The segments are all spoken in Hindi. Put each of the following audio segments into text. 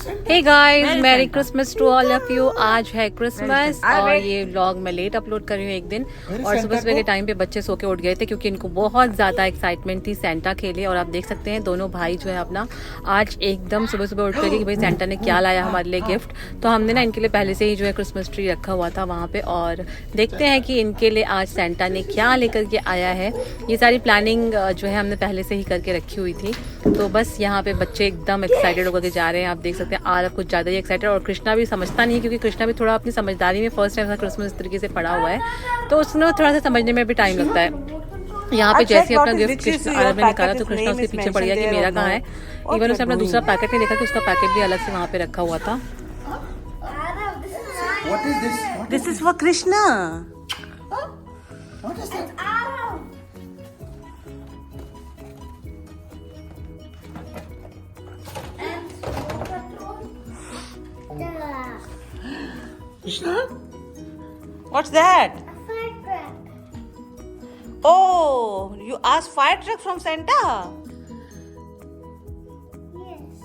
Hey guys, merry Christmas to all of you. आज है क्रिसमस और ये व्लॉग मैं लेट अपलोड कर रही हूँ एक दिन। और सुबह सुबह के टाइम पे बच्चे सो के उठ गए थे क्योंकि इनको बहुत ज़्यादा एक्साइटमेंट थी सेंटा के लिए। और आप देख सकते हैं दोनों भाई जो है अपना आज एकदम सुबह सुबह उठ गए कि भाई सेंटा ने क्या लाया हमारे लिए गिफ्ट। तो हमने ना इनके लिए पहले से ही जो है क्रिसमस ट्री रखा हुआ था वहाँ पे, और देखते हैं कि इनके लिए आज सेंटा ने क्या लेकर के आया है। ये सारी प्लानिंग जो है हमने पहले से ही करके रखी हुई थी। तो बस यहाँ पे बच्चे एकदम एक्साइटेड होकर के जा रहे हैं। आप देख सकते हैं आरव कुछ ज़्यादा ही एक्साइटेड, और कृष्णा भी समझता नहीं है क्योंकि कृष्णा भी थोड़ा अपनी समझदारी में फर्स्ट टाइम क्रिसमस इस तरीके से पड़ा हुआ है, तो उसने थोड़ा सा समझने में भी टाइम लगता है। यहाँ पे जैसे अपना गिफ्ट कृष्णा आरव ने निकाला तो कृष्णा उसके पीछे पड़ गया कि मेरा कहाँ है। इवन उसने अपना दूसरा पैकेट नहीं देखा कि उसका पैकेट भी अलग से वहाँ पे रखा हुआ था। What is this? This is for Krishna. What is that? Krishna? What's that? Oh, you asked fire truck from Santa? Yes.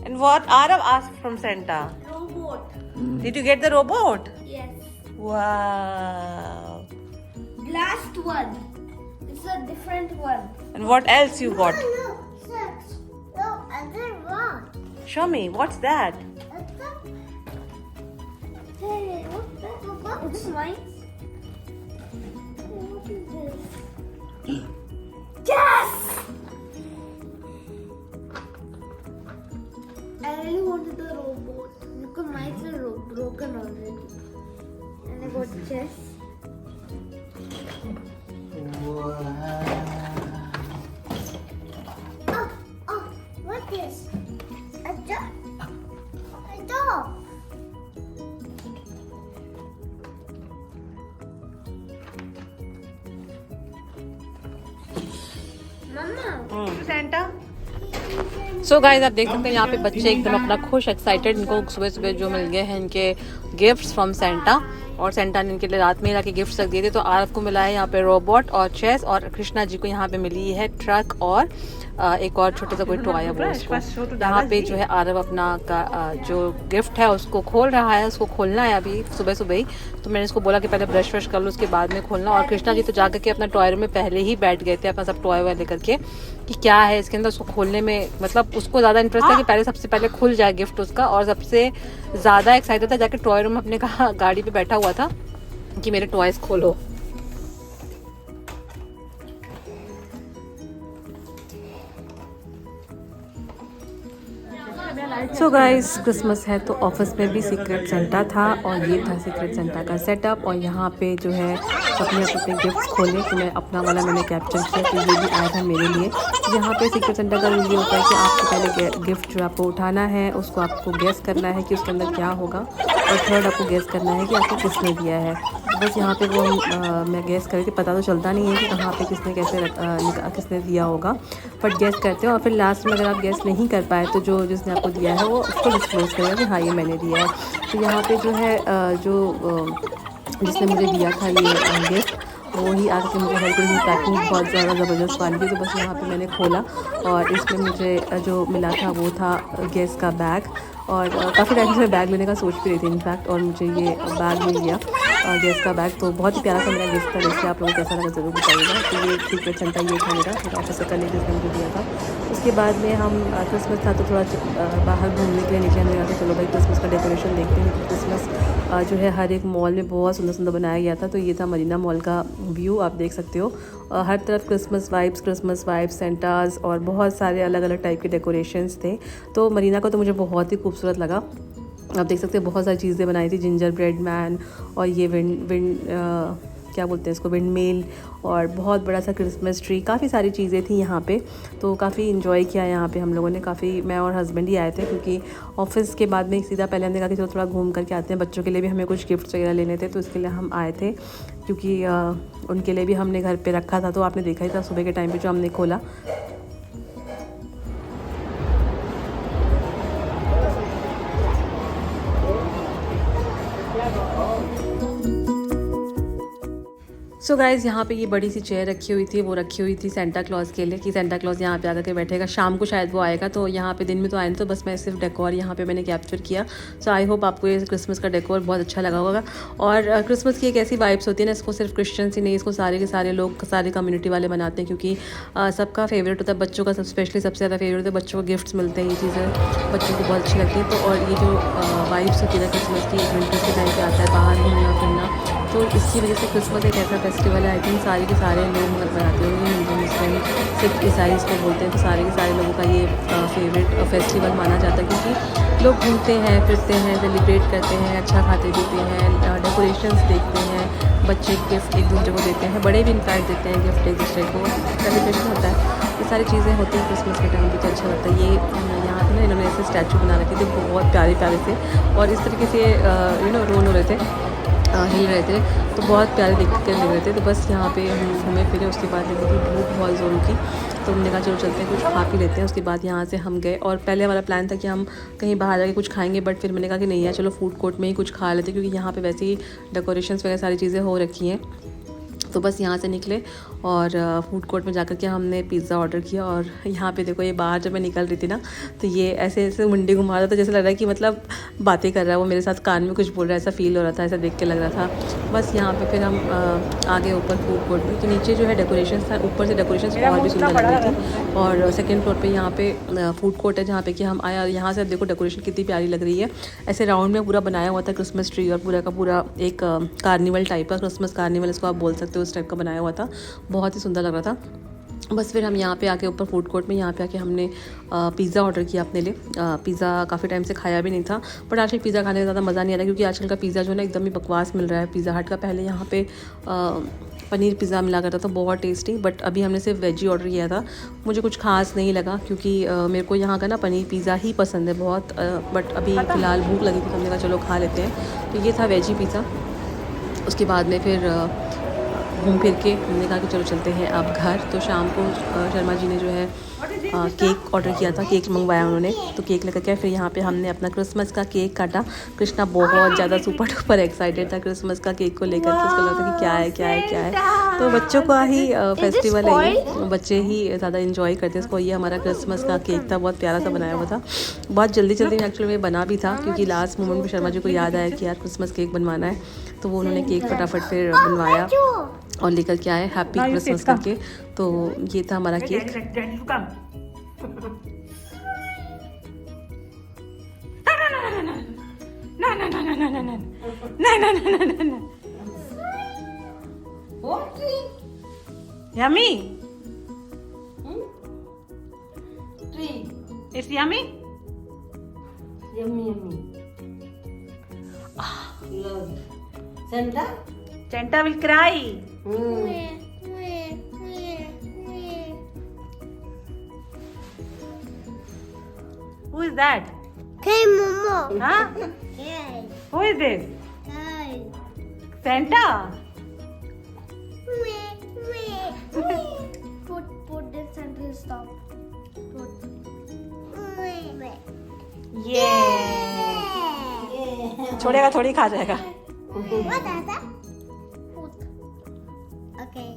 And what Arav asked from Santa? Robot. Did you get the robot? Yes. Wow. Last one. It's a different one. And what else you got? No, six. No, other one. Show me. What's that? Hey, what's that? What's mine? What is this? Yes! I really wanted the robot because mine's are broken already. And I got chess. Oh, what is? A dog. A dog. Mama. Santa? So guys, आप देख सकते हैं यहाँ पे बच्चे एकदम अपना खुश एक्साइटेड। इनको सुबह सुबह जो मिल गए हैं इनके गिफ्ट्स फ्रॉम सेंटा, और सेंटा ने इनके लिए रात में ही लाके गिफ्ट्स रख दिए थे। तो आरव को मिला है यहाँ पे रोबोट और चेस, और कृष्णा जी को यहाँ पे मिली है ट्रक और एक और छोटा सा कोई टॉय है वो उसको। यहाँ पे जो है आरव अपना जो गिफ्ट है उसको खोल रहा है। उसको खोलना है अभी सुबह सुबह ही, तो मैंने इसको बोला कि पहले ब्रश व्रश कर लो उसके बाद में खोलना। और कृष्णा जी तो जाकर के अपना टॉय रूम में पहले ही बैठ गए थे अपना सब टॉय वाय लेकर के कि क्या है इसके अंदर। उसको खोलने में मतलब उसको ज़्यादा इंटरेस्ट था कि पहले सबसे पहले खुल जाए गिफ्ट उसका, और सबसे ज़्यादा एक्साइटेड था जाके टॉय रूम में अपने कहा गाड़ी पे बैठा हुआ था कि मेरे टॉयज खोलो। सो गाइस, क्रिसमस है तो ऑफिस में भी सीक्रेट सेंटा था, और ये था सीक्रेट सेंटा का सेटअप। और यहाँ पे जो है सबने अपने गिफ्ट्स खोले, तो मैं अपना वाला मैंने कैप्चर किया, तो ये भी आया था मेरे लिए। यहाँ पे सीक्रेट सेंटा का रूल ये होता है कि आपको पहले गिफ्ट जो आपको उठाना है उसको आपको गेस करना है कि उसके अंदर क्या होगा, और थर्ड आपको गेस करना है कि आपको किसने दिया है। तो बस यहाँ पे वो मैं गेस कर रही थी, पता तो चलता नहीं है कि कहाँ पे किसने कैसे किसने दिया होगा, बट गेस करते हैं। और फिर लास्ट में अगर आप गेस नहीं कर पाए तो जो जिसने आपको दिया है वो उसको डिस्क्लोज करेगा कि हाँ ये मैंने दिया है। तो यहाँ पे जो है जिसने मुझे दिया था ये गिफ्ट, वो ही आके मुझे हेल्प करी। पैकिंग बहुत ज़्यादा ज़बरदस्त वाली थी। तो बस यहाँ पे मैंने खोला और इसमें मुझे जो मिला था वो था गैस का बैग, और काफ़ी टाइम से मैं बैग लेने का सोच भी रही थी इनफैक्ट, और मुझे ये बैग मिल गया गैस का बैग। तो बहुत ही प्यारा सा मेरा गिफ्ट था, जैसे आप लोगों को कैसा लगा ज़रूर बताइएगा। तो ये सीक्रेट सेंटा ये था मेरा ऑफिस से कल जिसने मुझे दिया था। उसके बाद में हम क्रिसमस था तो थोड़ा बाहर घूमने के लिए नीचे हमने कहा चलो भाई क्रिसमस का डेकोरेशन देखते हैं। क्रिसमस जो है हर एक मॉल में बहुत सुंदर सुंदर बनाया गया था। तो ये था मरीना मॉल का व्यू, आप देख सकते हो हर तरफ क्रिसमस वाइब्स सेंटास और बहुत सारे अलग अलग टाइप के डेकोरेशंस थे। तो मरीना का तो मुझे बहुत ही खूबसूरत लगा। आप देख सकते हैं बहुत सारी चीज़ें बनाई थी, जिंजर ब्रेड मैन और ये विंड क्या बोलते हैं इसको, विंड मिल, और बहुत बड़ा सा क्रिसमस ट्री, काफ़ी सारी चीज़ें थी यहाँ पे। तो काफ़ी इन्जॉय किया यहाँ पे हम लोगों ने, काफ़ी मैं और हस्बैंड ही आए थे क्योंकि ऑफिस के बाद में सीधा पहले हमने कहा कि चलो थोड़ा घूम करके आते हैं। बच्चों के लिए भी हमें कुछ गिफ्ट्स वगैरह लेने थे, तो इसके लिए हम आए थे क्योंकि उनके लिए भी हमने घर पर रखा था। तो आपने देखा ही था सुबह के टाइम पर जो हमने खोला। सो गाइज़ यहाँ पे ये बड़ी सी चेयर रखी हुई थी, वो रखी हुई थी सेंटा क्लॉज के लिए कि सेंटा क्लॉज यहाँ पे आकर के बैठेगा, शाम को शायद वो आएगा। तो यहाँ पे दिन में तो आए नहीं, तो बस मैं सिर्फ डेकोर यहाँ पे मैंने कैप्चर किया। सो आई होप आपको ये क्रिसमस का डेकोर बहुत अच्छा लगा होगा। और क्रिसमस की एक ऐसी वाइब्स होती है ना, इसको सिर्फ क्रिश्चियंस ही नहीं, इसको सारे के सारे लोग, सारे कम्युनिटी वाले मनाते हैं, क्योंकि सबका फेवरेट होता है, बच्चों का स्पेशली सबसे ज़्यादा फेवरेट होता है। बच्चों को गिफ्ट्स मिलते हैं, ये चीज़ें बच्चों को बहुत अच्छी लगती हैं। तो और ये जो वाइब्स होती है क्रिसमस की, विंटर्स के टाइम पे आता है, बाहर घूमना फिरना, तो इसकी वजह से क्रिसमस एक ऐसा फेस्टिवल है, आई थिंक सारे के सारे लोग मनाते होंगे, हिंदू मुस्लिम सिख ईसाई इसको बोलते हैं। तो सारे के सारे लोगों का ये फेवरेट फेस्टिवल माना जाता है, क्योंकि लोग घूमते हैं फिरते हैं, सेलिब्रेट करते हैं, अच्छा खाते पीते हैं, डेकोरेशंस देखते हैं, बच्चे गिफ्ट एक दूसरे को देते हैं, बड़े भी इनफैक्ट देते हैं गिफ्ट एक दूसरे को, सेलिब्रेशन होता है। ये सारी चीज़ें होती हैं क्रिसमस के टाइम पे, तो अच्छा लगता है। ये यहाँ पे ना इन्होंने ऐसे स्टैचू बना रखे थे बहुत प्यारे प्यारे से, और इस तरीके से रोल हो रहे थे, हिल रहे थे, तो बहुत प्यारे दिख कर लग रहे थे। तो बस यहाँ पे हम घूमे फिरे, उसके बाद लगी थी धूप बहुत ज़ोरों की, तो हमने कहा चलो चलते हैं कुछ खा पी लेते हैं। उसके बाद यहाँ से हम गए, और पहले हमारा प्लान था कि हम कहीं बाहर जाके कुछ खाएंगे, बट फिर मैंने कहा कि नहीं यार चलो फूड कोर्ट में ही कुछ खा लेते, क्योंकि यहाँ पे वैसे ही डेकोरेशंस वगैरह सारी चीज़ें हो रखी हैं। तो बस यहाँ से निकले और फूड कोर्ट में जाकर के हमने पिज़्ज़ा ऑर्डर किया। और यहाँ पे देखो, ये बाहर जब मैं निकल रही थी ना, तो ये ऐसे ऐसे मुंडी घुमा रहा था, जैसे लग रहा है कि मतलब बातें कर रहा है वो मेरे साथ, कान में कुछ बोल रहा है, ऐसा फील हो रहा था, ऐसा देख के लग रहा था। बस यहाँ पे फिर हम आगे ऊपर फूड कोर्ट में, तो नीचे जो है डेकोरेशन था, ऊपर से डेकोरेशन और भी सुंदर लग रही थी। और सेकेंड फ्लोर पर यहाँ पे फूड कोर्ट है, जहाँ पे कि हम आए, और यहाँ से देखो डेकोरेशन कितनी प्यारी लग रही है। ऐसे राउंड में पूरा बनाया हुआ था क्रिसमस ट्री, और पूरा का पूरा एक कार्निवल टाइप का, क्रिसमस कार्निवल इसको आप बोल सकते हो, उस टाइप का बनाया हुआ था, बहुत ही सुंदर लग रहा था। बस फिर हम यहाँ पे आके ऊपर फूड कोर्ट में, यहाँ पे आके हमने पिज़्ज़ा ऑर्डर किया अपने लिए। पिज़्ज़ा काफ़ी टाइम से खाया भी नहीं था, बट आजकल पिज़्ज़ा खाने में ज़्यादा मज़ा नहीं आ रहा, क्योंकि आजकल का पिज़्ज़ा जो है ना एकदम ही बकवास मिल रहा है पिज़्ज़ा हट का। पहले यहाँ पे पनीर पिज़्ज़ा मिला करता था, बहुत टेस्टी, बट अभी हमने सिर्फ वेज ही ऑर्डर किया था। मुझे कुछ खास नहीं लगा, क्योंकि मेरे को यहाँ का ना पनीर पिज़्ज़ा ही पसंद है बहुत, बट अभी फ़िलहाल भूख लगी थी, तो हमने कहा चलो खा लेते हैं। तो ये था वेज ही पिज़्ज़ा। उसके बाद में फिर घूम फिर के हमने कहा कि चलो चलते हैं अब घर। तो शाम को शर्मा जी ने जो है केक ऑर्डर किया था, केक मंगवाया उन्होंने, तो केक लेकर के फिर यहाँ पे हमने अपना क्रिसमस का केक काटा। कृष्णा बहुत ज़्यादा सुपर डुपर एक्साइटेड था क्रिसमस का केक को लेकर के, उसको लगता था कि क्या है क्या है क्या है। तो बच्चों का ही फेस्टिवल है ये, बच्चे ही ज़्यादा इन्जॉय करते हैं इसको। ये हमारा क्रिसमस का केक था, बहुत प्यारा सा बनाया हुआ था, बहुत जल्दी जल्दी में एक्चुअली में बना भी था, क्योंकि लास्ट मोमेंट में शर्मा जी को याद आया कि यार क्रिसमस केक बनवाना है, तो वो उन्होंने केक फटाफट फिर बनवाया और लेकर के आए हैप्पी क्रिसमस करके। तो ये था हमारा cake. Yummy? It's yummy? Yummy, yummy. Love. Santa? Santa will cry. Who is that? Hey, Momo. Huh? Hey. Who is this? Hey. Santa? Put this until stop. Put. Yeah. छोड़ेगा थोड़ी, खा जाएगा। What is that? Put. Okay.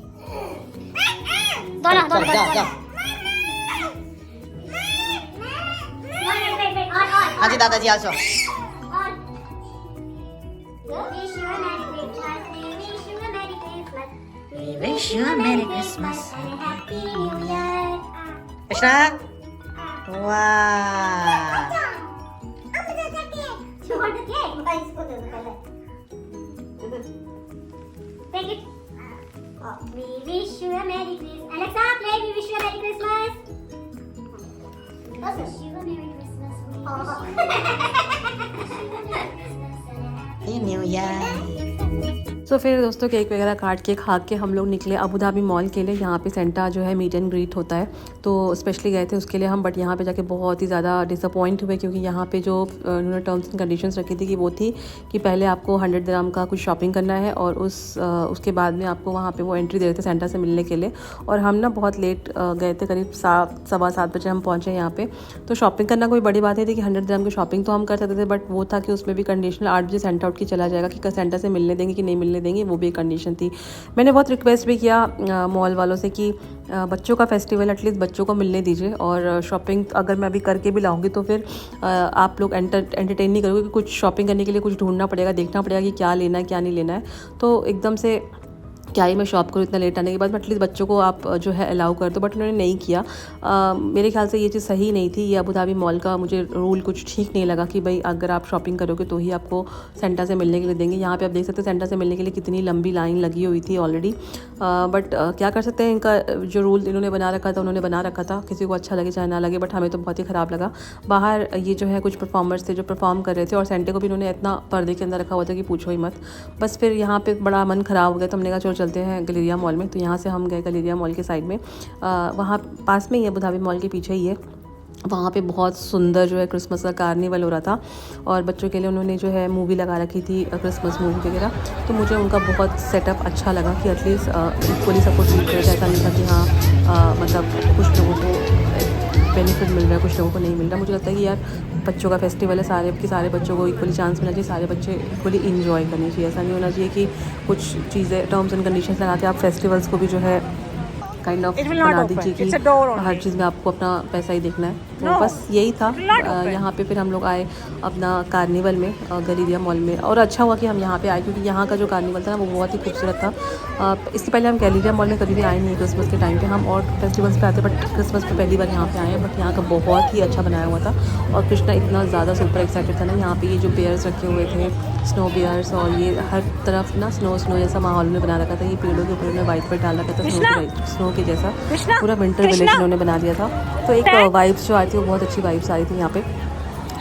Go. हाँ जी दादाजी also. We wish you a Merry Christmas. Happy New Year. Krishna? Wow. Take it. We wish you a Merry Christmas. Alexa, play We Wish You a Merry Christmas. Wish you a Merry Christmas. Happy New Year. सो फिर दोस्तों केक वगैरह काट के खा के हम लोग निकले अबू धाबी मॉल के लिए। यहाँ पे सेंटा जो है मीट एंड ग्रीट होता है, तो स्पेशली गए थे उसके लिए हम। बट यहाँ पे जाके बहुत ही ज़्यादा डिसअपॉइंट हुए, क्योंकि यहाँ पे जो उन्होंने टर्म्स एंड कंडीशंस रखी थी कि वो थी कि पहले आपको 100 दिरहम का कुछ शॉपिंग करना है, और उसके बाद में आपको वहाँ पे वो एंट्री दे रहे थे सेंटा से मिलने के लिए। और हम ना बहुत लेट गए थे, करीब 7:15 बजे हम पहुँचे यहाँ पे। तो शॉपिंग करना कोई बड़ी बात नहीं थी कि 100 दिरहम की शॉपिंग तो हम कर सकते थे, बट वो था कि उसमें भी कंडीशनल 8 बजे सेंटा उठ के चला जाएगा कि सेंटा से मिलने देंगे कि नहीं मिलने लिए देंगे, वो भी एक कंडीशन थी। मैंने बहुत रिक्वेस्ट भी किया मॉल वालों से कि बच्चों का फेस्टिवल एटलीस्ट बच्चों को मिलने दीजिए, और शॉपिंग अगर मैं अभी करके भी लाऊंगी तो फिर आप लोग एंटरटेन नहीं करोगे, कि कुछ शॉपिंग करने के लिए कुछ ढूंढना पड़ेगा, देखना पड़ेगा कि क्या लेना है क्या नहीं लेना है। तो एकदम से क्या ही मैं शॉप करूँ इतना लेट आने के बाद, एटलीस्ट बच्चों को आप जो है अलाउ कर दो, बट उन्होंने नहीं किया। मेरे ख्याल से ये चीज़ सही नहीं थी। ये अबू धाबी मॉल का मुझे रूल कुछ ठीक नहीं लगा कि भाई अगर आप शॉपिंग करोगे तो ही आपको सेंटा से मिलने के लिए देंगे। यहाँ पे आप देख सकते हैं सेंटा से मिलने के लिए कितनी लंबी लाइन लगी हुई थी ऑलरेडी, बट क्या कर सकते हैं, इनका जो रूल इन्होंने बना रखा था उन्होंने बना रखा था, किसी को अच्छा लगे चाहे ना लगे, बट हमें तो बहुत ही ख़राब लगा। बाहर ये जो है कुछ परफॉर्मर्स थे जो परफॉर्म कर रहे थे, और सेंटे को भी इन्होंने इतना पर्दे के अंदर रखा हुआ था कि पूछो ही मत। बस फिर यहाँ पे बड़ा मन ख़राब हो गया, तो हमने कहा चलो चलते हैं गलेरिया मॉल में। तो यहाँ से हम गए गलेरिया मॉल के साइड में, वहाँ पास में ही है, अबू धाबी मॉल के पीछे ही है। वहाँ पे बहुत सुंदर जो है क्रिसमस का कार्निवल हो रहा था, और बच्चों के लिए उन्होंने जो है मूवी लगा रखी थी, क्रिसमस मूवी वगैरह। तो मुझे उनका बहुत सेटअप अच्छा लगा कि एटलीस्ट इक्वली सबको ट्रीट करे, ऐसा नहीं था कि हाँ मतलब कुछ लोगों को बेनिफिट मिल रहा है कुछ लोगों को नहीं मिल रहा। मुझे लगता है कि यार बच्चों का फेस्टिवल है, सारे बच्चों को इक्वली चांस मिलना चाहिए, सारे बच्चे इक्वली इंजॉय करने चाहिए। ऐसा नहीं होना चाहिए कि कुछ चीज़ें टर्म्स एंड कंडीशंस लगा के आप फेस्टिवल्स को भी जो है काइंड ऑफ बना दीजिए कि हर चीज़ में आपको अपना पैसा ही देखना है। तो बस यही था। यहाँ पे फिर हम लोग आए अपना कार्निवल में, गलेरिया मॉल में, और अच्छा हुआ कि हम यहाँ पे आए क्योंकि यहाँ का जो कार्निवल था ना वो बहुत ही खूबसूरत था। इससे पहले हम गलेरिया मॉल में कभी भी आए नहीं क्रिसमस के टाइम पे, हम और फेस्टिवल्स पे आते, बट क्रिसमस पे पहली बार यहाँ पे आए हैं। बट यहाँ का बहुत ही अच्छा बनाया हुआ था, और कृष्णा इतना ज़्यादा सुपर एक्साइटेड था ना। यहाँ पे ये जो बेयर्स रखे हुए थे, स्नो बेयर्स, और ये हर तरफ ना स्नो जैसा माहौल में बना रखा था। ये पेड़ों के ऊपर उन्होंने वाइट पर डाल रखा था, स्नो के जैसा पूरा विंटर विलेज उन्होंने बना दिया था। तो एक वाइब्स जो आई थी वो बहुत अच्छी वाइब्स आ रही थी यहाँ पे,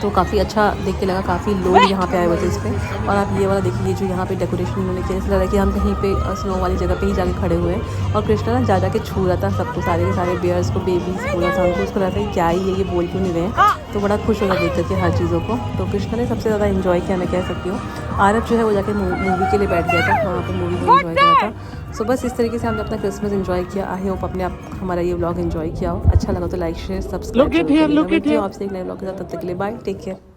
तो काफ़ी अच्छा देख के लगा। काफ़ी लोग यहाँ पे आए हुए थे इस पर। और आप ये वाला देखिए, ये जो यहाँ पे डेकोरेशन उन्होंने किया, ऐसा लग रहा है कि हम कहीं पे स्नो वाली जगह पे ही जाके खड़े हुए हैं। और कृष्णा ना जा के छू रहा था सबको, सारे के सारे बेयर्स को, बेबीज बोला था उनको, उसको लगा था कि क्या ही है ये बोल क्यों नहीं रहे हैं। तो बड़ा खुश होगा देख करके हर चीज़ों को। तो कृष्णा ने सबसे ज़्यादा इन्जॉय किया, मैं कह सकती हूँ। आरब जो है वो जाके मूवी के लिए बैठ गया था, वहाँ पर मूवी को इन्जॉय करा था। सो बस इस तरीके से हमने अपना क्रिसमस इन्जॉय किया। आई होप अपने आप हमारा ये व्लॉग इन्जॉय किया हो। अच्छा लगा तो लाइक शेयर सब्सक्राइब आपसे एक नए व्लॉग के साथ। तब तक के लिए बाय, टेक केयर।